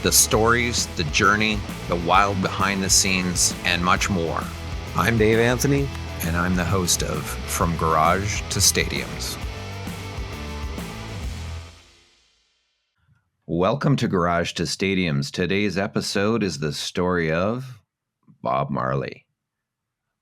the stories, the journey, the wild behind the scenes, and much more. I'm Dave Anthony, and I'm the host of From Garage to Stadiums. Welcome to Garage to Stadiums. Today's episode is the story of Bob Marley.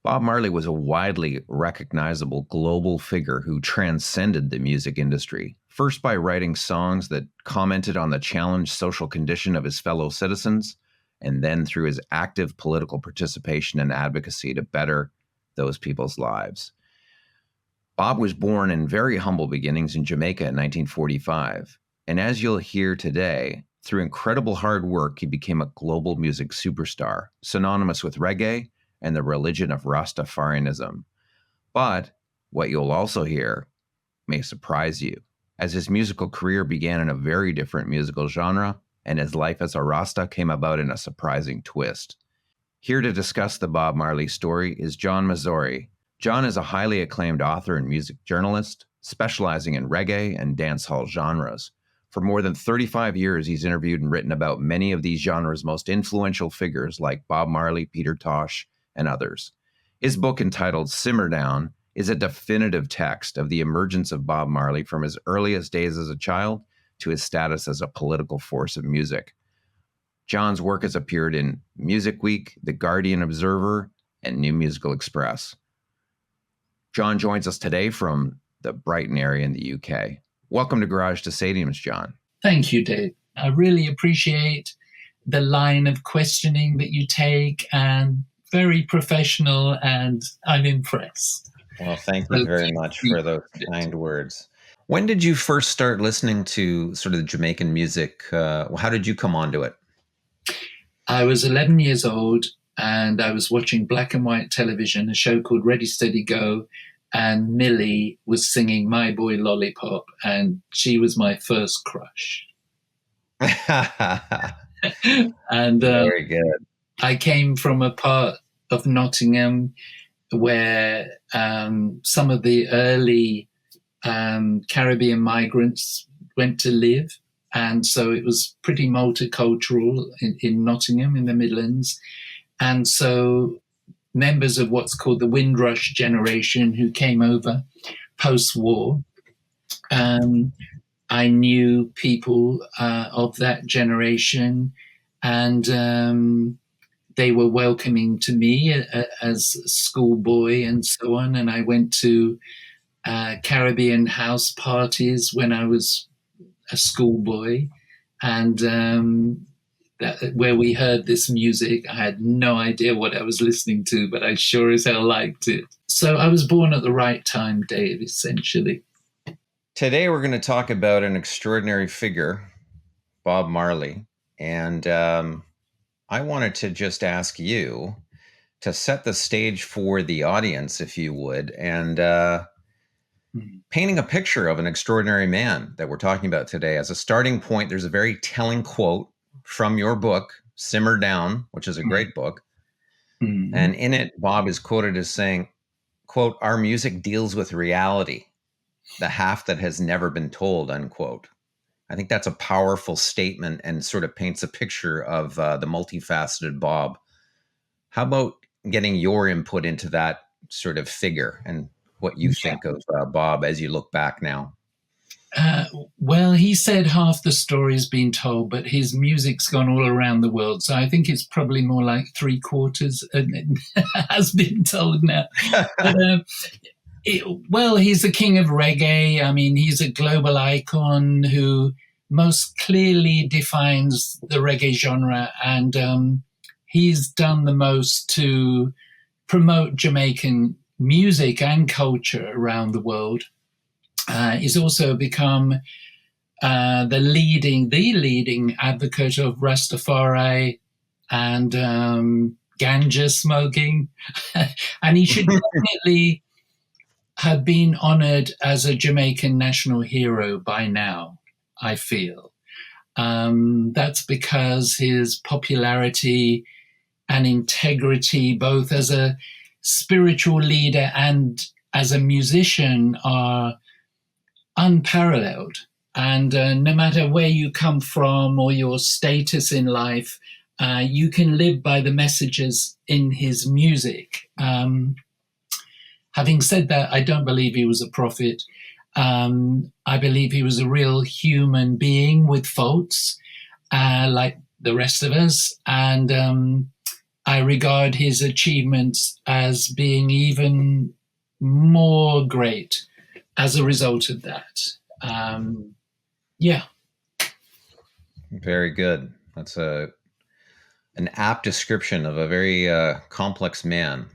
Bob Marley was a widely recognizable global figure who transcended the music industry, first by writing songs that commented on the challenged social condition of his fellow citizens, and then through his active political participation and advocacy to better those people's lives. Bob was born in very humble beginnings in Jamaica in 1945, and as you'll hear today, through incredible hard work, he became a global music superstar, synonymous with reggae and the religion of Rastafarianism. But what you'll also hear may surprise you, as his musical career began in a very different musical genre, and his life as a Rasta came about in a surprising twist. Here to discuss the Bob Marley story is John Masouri. John is a highly acclaimed author and music journalist, specializing in reggae and dancehall genres. For more than 35 years, he's interviewed and written about many of these genres' most influential figures like Bob Marley, Peter Tosh, and others. His book, entitled Simmer Down, is a definitive text of the emergence of Bob Marley from his earliest days as a child to his status as a political force of music. John's work has appeared in Music Week, The Guardian Observer, and New Musical Express. John joins us today from the Brighton area in the UK. Welcome to Garage to Stadiums, John. Thank you, Dave. I really appreciate the line of questioning that you take, and very professional, and I'm impressed. Well, thank you very much for those kind words. When did you first start listening to sort of the Jamaican music? How did you come onto it? I was 11 years old, and I was watching black and white television, a show called Ready, Steady, Go, and Millie was singing My Boy Lollipop, and she was my first crush. And very good. I came from a part of Nottingham where some of the early Caribbean migrants went to live. And so it was pretty multicultural in Nottingham, in the Midlands. And so members of what's called the Windrush generation who came over post-war, I knew people of that generation, and they were welcoming to me as a schoolboy and so on. And I went to Caribbean house parties when I was a schoolboy, and where we heard this music. I had no idea what I was listening to, but I sure as hell liked it. So I was born at the right time, Dave, essentially. Today we're going to talk about an extraordinary figure, Bob Marley. And I wanted to just ask you to set the stage for the audience, if you would, and painting a picture of an extraordinary man that we're talking about today. As a starting point, there's a very telling quote from your book, Simmer Down, which is a great book. Mm-hmm. And in it, Bob is quoted as saying, quote, "Our music deals with reality, the half that has never been told," unquote. I think that's a powerful statement and sort of paints a picture of the multifaceted Bob. How about getting your input into that sort of figure and what you think of Bob as you look back now? Well, he said half the story's been told, but his music's gone all around the world. So I think it's probably more like 3/4 has been told now. But, he's the king of reggae. I mean, he's a global icon who most clearly defines the reggae genre, and he's done the most to promote Jamaican music and culture around the world. He's also become the leading advocate of Rastafari and ganja smoking. And he should definitely have been honored as a Jamaican national hero by now, I feel. That's because his popularity and integrity, both as a spiritual leader and as a musician, are unparalleled. And no matter where you come from or your status in life, you can live by the messages in his music. Having said that, I don't believe he was a prophet. I believe he was a real human being with faults, like the rest of us. And I regard his achievements as being even more great as a result of that. Yeah. Very good. That's an apt description of a very complex man.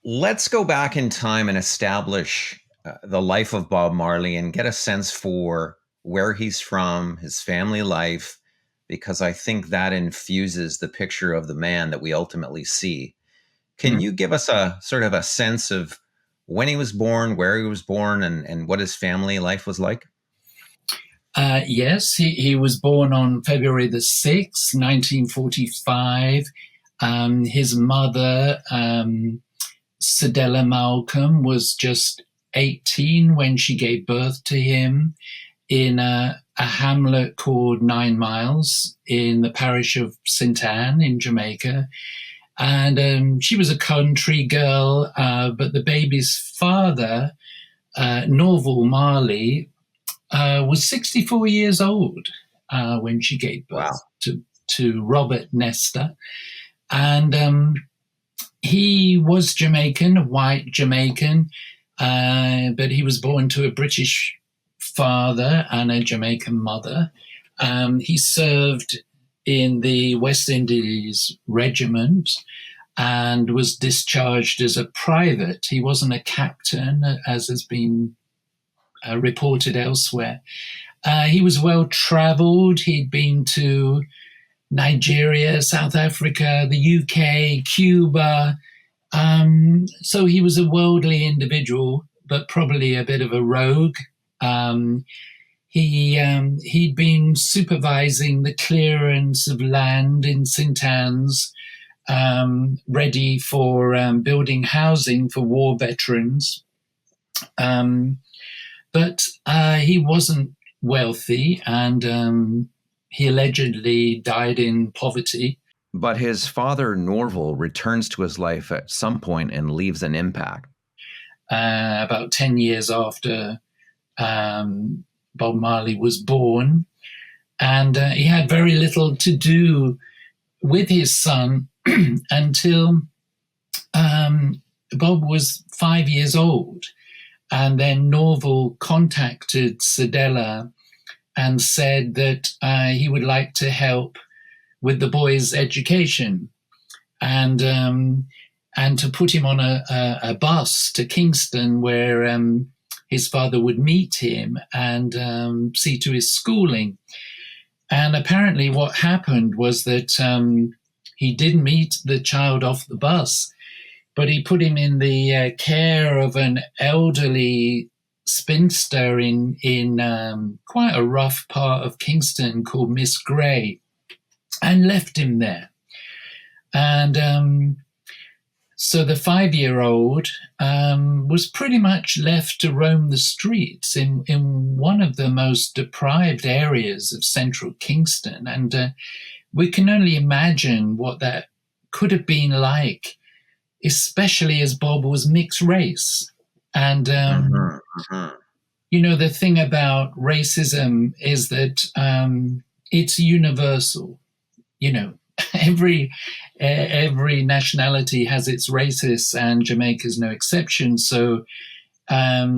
Let's go back in time and establish the life of Bob Marley and get a sense for where he's from, his family life, because I think that infuses the picture of the man that we ultimately see. Can you give us a sort of a sense of when he was born, where he was born, and what his family life was like? Yes, he was born on February the 6th, 1945. His mother, Cedella Malcolm, was just 18 when she gave birth to him in a hamlet called 9 Miles in the parish of St. Anne in Jamaica. And she was a country girl, but the baby's father, Norval Marley, was 64 years old when she gave birth to Robert Nesta. And he was Jamaican, a white Jamaican, but he was born to a British father and a Jamaican mother. He served in the West Indies Regiment and was discharged as a private. He wasn't a captain, as has been reported elsewhere. He was well traveled. He'd been to Nigeria, South Africa, the UK, Cuba. So he was a worldly individual, but probably a bit of a rogue. He'd been supervising the clearance of land in St. Anne's, ready for building housing for war veterans. But he wasn't wealthy, and he allegedly died in poverty. But his father, Norval, returns to his life at some point and leaves an impact. About 10 years after Bob Marley was born. And he had very little to do with his son until Bob was 5 years old. And then Norval contacted Cedella and said that he would like to help with the boy's education and to put him on a bus to Kingston where his father would meet him and see to his schooling. And apparently what happened was that he did meet the child off the bus, but he put him in the care of an elderly spinster in quite a rough part of Kingston called Miss Gray, and left him there. And so the 5-year-old was pretty much left to roam the streets in one of the most deprived areas of central Kingston. And we can only imagine what that could have been like, especially as Bob was mixed race. And, you know, the thing about racism is that it's universal. You know, every nationality has its racists, and Jamaica's no exception. So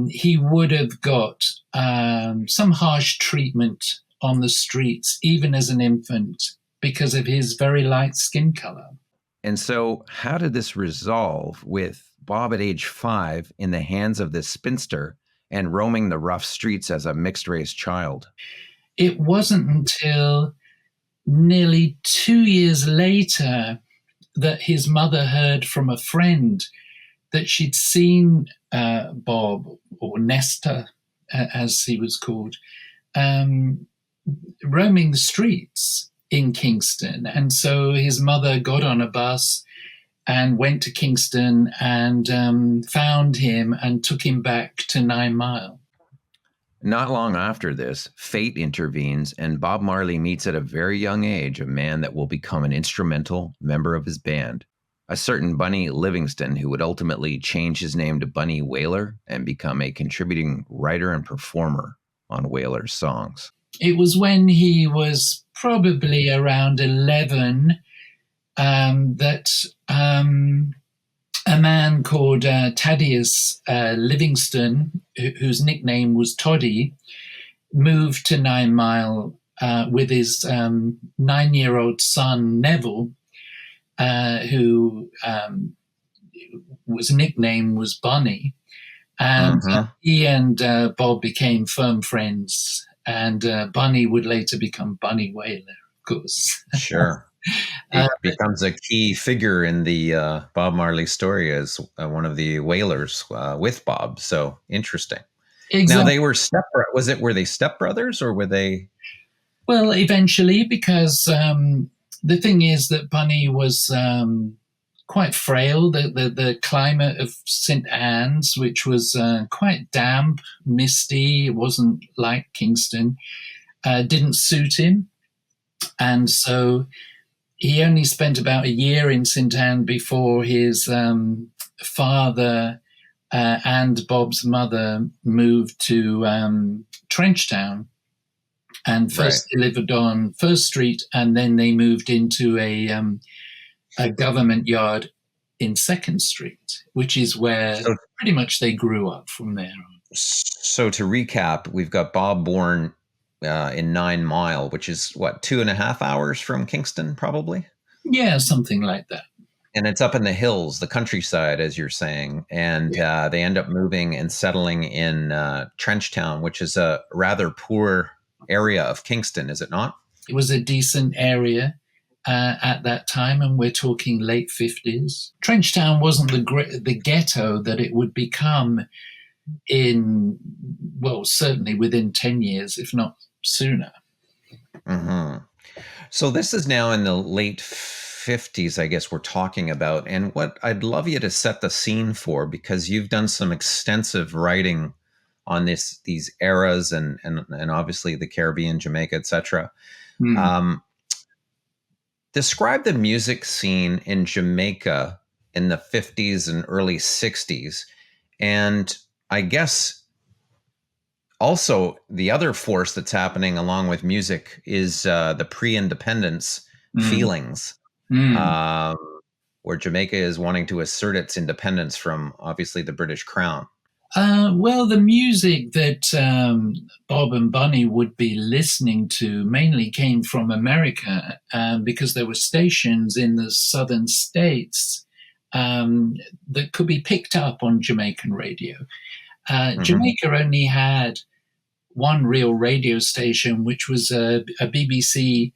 he would have got some harsh treatment on the streets, even as an infant, because of his very light skin color. And so how did this resolve with Bob at age 5 in the hands of this spinster and roaming the rough streets as a mixed-race child? It wasn't until nearly 2 years later that his mother heard from a friend that she'd seen Bob, or Nesta, as he was called, roaming the streets in Kingston. And so his mother got on a bus and went to Kingston and found him and took him back to 9 Mile. Not long after this, fate intervenes, and Bob Marley meets at a very young age a man that will become an instrumental member of his band, a certain Bunny Livingston, who would ultimately change his name to Bunny Wailer and become a contributing writer and performer on Wailer's songs. It was when he was probably around 11 that a man called Thaddeus Livingston, whose nickname was Toddy, moved to 9 Mile with his 9-year-old son, Neville, who was nickname was Bunny. And he and Bob became firm friends. And Bunny would later become Bunny Wailer, of course. Sure. He becomes a key figure in the Bob Marley story as one of the Wailers with Bob. So interesting. Exactly. Now they were were they stepbrothers or were they? Well, eventually, because the thing is that Bunny was quite frail. The climate of St. Anne's, which was quite damp, misty, it wasn't like Kingston, didn't suit him. And so he only spent about a year in St. Anne before his father and Bob's mother moved to Trenchtown. And first they lived on First Street, and then they moved into a government yard in Second Street, which is where pretty much they grew up from there on. So to recap, we've got Bob born in 9 Mile, which is what, 2.5 hours from Kingston, probably? Yeah, something like that. And it's up in the hills, the countryside, as you're saying. And they end up moving and settling in Trenchtown, which is a rather poor area of Kingston, is it not? It was a decent area at that time, and we're talking late 50s. Trenchtown wasn't the ghetto that it would become certainly within 10 years, if not sooner. So this is now in the late 50s, I guess we're talking about. And what I'd love you to set the scene for, because you've done some extensive writing on these eras and obviously the Caribbean, Jamaica, etc. Describe the music scene in Jamaica in the 50s and early 60s. And I guess also the other force that's happening along with music is the pre-independence feelings, where Jamaica is wanting to assert its independence from obviously the British Crown. Well, the music that Bob and Bunny would be listening to mainly came from America, because there were stations in the southern states that could be picked up on Jamaican radio. Jamaica only had one real radio station, which was a BBC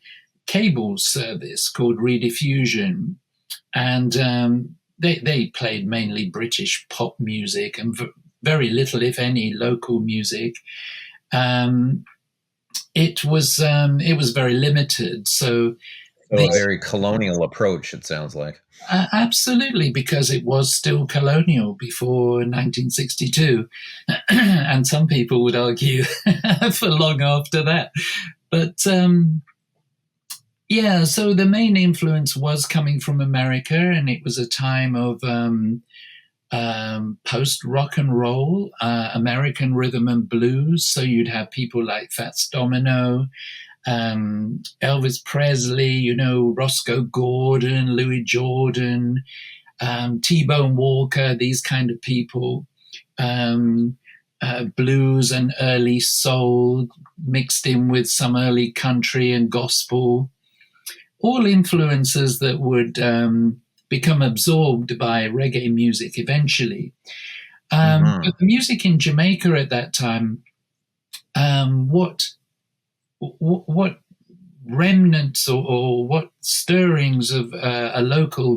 cable service called Rediffusion. And they played mainly British pop music and very little, if any, local music. It was very limited. So a very colonial approach, it sounds like. Absolutely, because it was still colonial before 1962. And some people would argue for long after that. But so the main influence was coming from America, and it was a time of post rock and roll, American rhythm and blues. So you'd have people like Fats Domino, Elvis Presley, Roscoe Gordon, Louis Jordan, T-Bone Walker, these kind of people, blues and early soul mixed in with some early country and gospel, all influences that would become absorbed by reggae music eventually. But the music in Jamaica at that time, what remnants or what stirrings of a local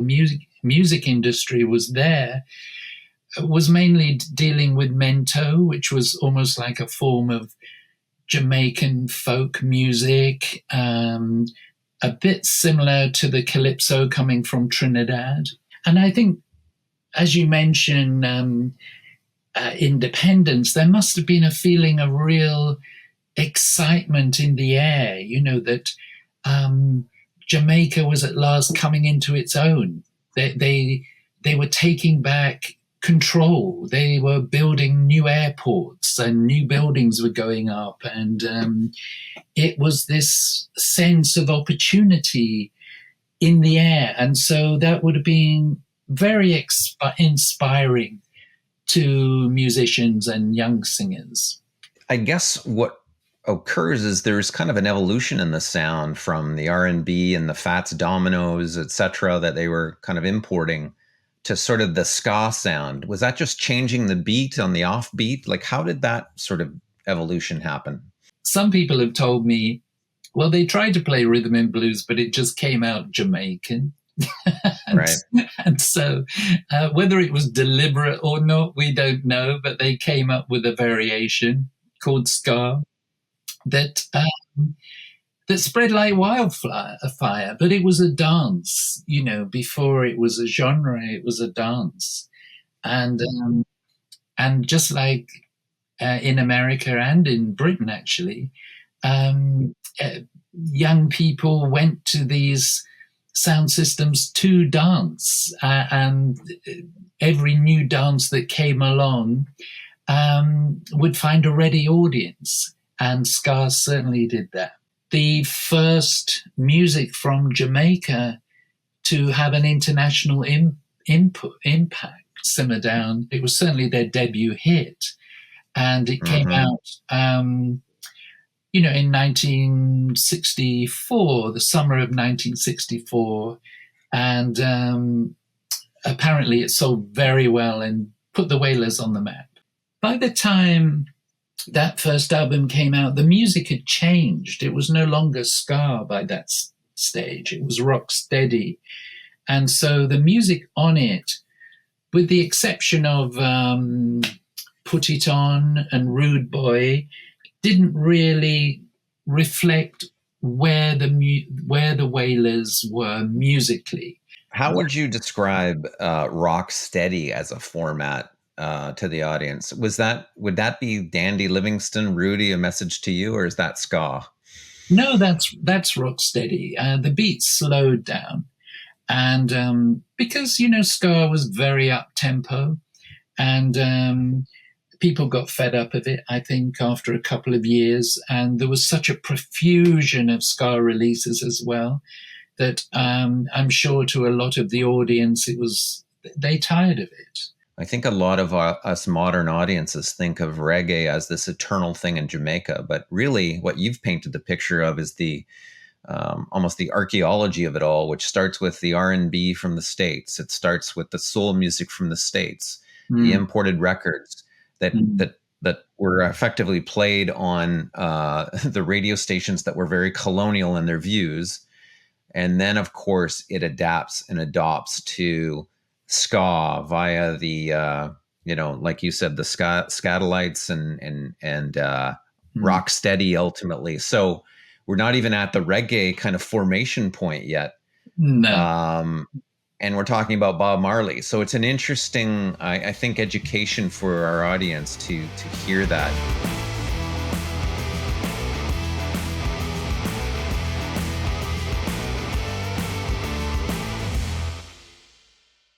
music industry was there was mainly dealing with mento, which was almost like a form of Jamaican folk music, a bit similar to the calypso coming from Trinidad. And I think, as you mentioned, independence, there must have been a feeling of real excitement in the air, that Jamaica was at last coming into its own. They were taking back control. They were building new airports and new buildings were going up. And it was this sense of opportunity in the air. And so that would have been very inspiring to musicians and young singers. I guess what occurs is there's kind of an evolution in the sound from the R&B and the Fats Dominoes, etc., that they were kind of importing to sort of the ska sound. Was that just changing the beat on the offbeat? Like, how did that sort of evolution happen? Some people have told me, well, they tried to play rhythm and blues, but it just came out Jamaican. Right. And so whether it was deliberate or not, we don't know, but they came up with a variation called ska that spread like wildfire. But it was a dance, before it was a genre, it was a dance. And just like in America and in Britain, actually, young people went to these sound systems to dance, and every new dance that came along would find a ready audience, and ska certainly did that. The first music from Jamaica to have an international impact, Simmer Down, it was certainly their debut hit, and it came out in 1964, the summer of 1964, and apparently it sold very well and put the Wailers on the map. By the time that first album came out, the music had changed. It was no longer ska by that stage. It was rock steady. And so the music on it, with the exception of Put It On and Rude Boy, didn't really reflect where the Wailers were musically. How would you describe rock steady as a format to the audience? Would that be Dandy Livingston, Rudy, A Message to You, or is that ska? No, that's rock steady. The beat slowed down, and because ska was very up tempo, and people got fed up of it, I think, after a couple of years. And there was such a profusion of ska releases as well that I'm sure to a lot of the audience, they tired of it. I think a lot of us modern audiences think of reggae as this eternal thing in Jamaica. But really what you've painted the picture of is the almost the archaeology of it all, which starts with the R&B from the States. It starts with the soul music from the States, the imported records that were effectively played on the radio stations that were very colonial in their views. And then, of course, it adapts and adopts to ska via the, like you said, the Scatolites and rock steady ultimately. So we're not even at the reggae kind of formation point yet. No. And we're talking about Bob Marley. So it's an interesting, I think, education for our audience to hear that.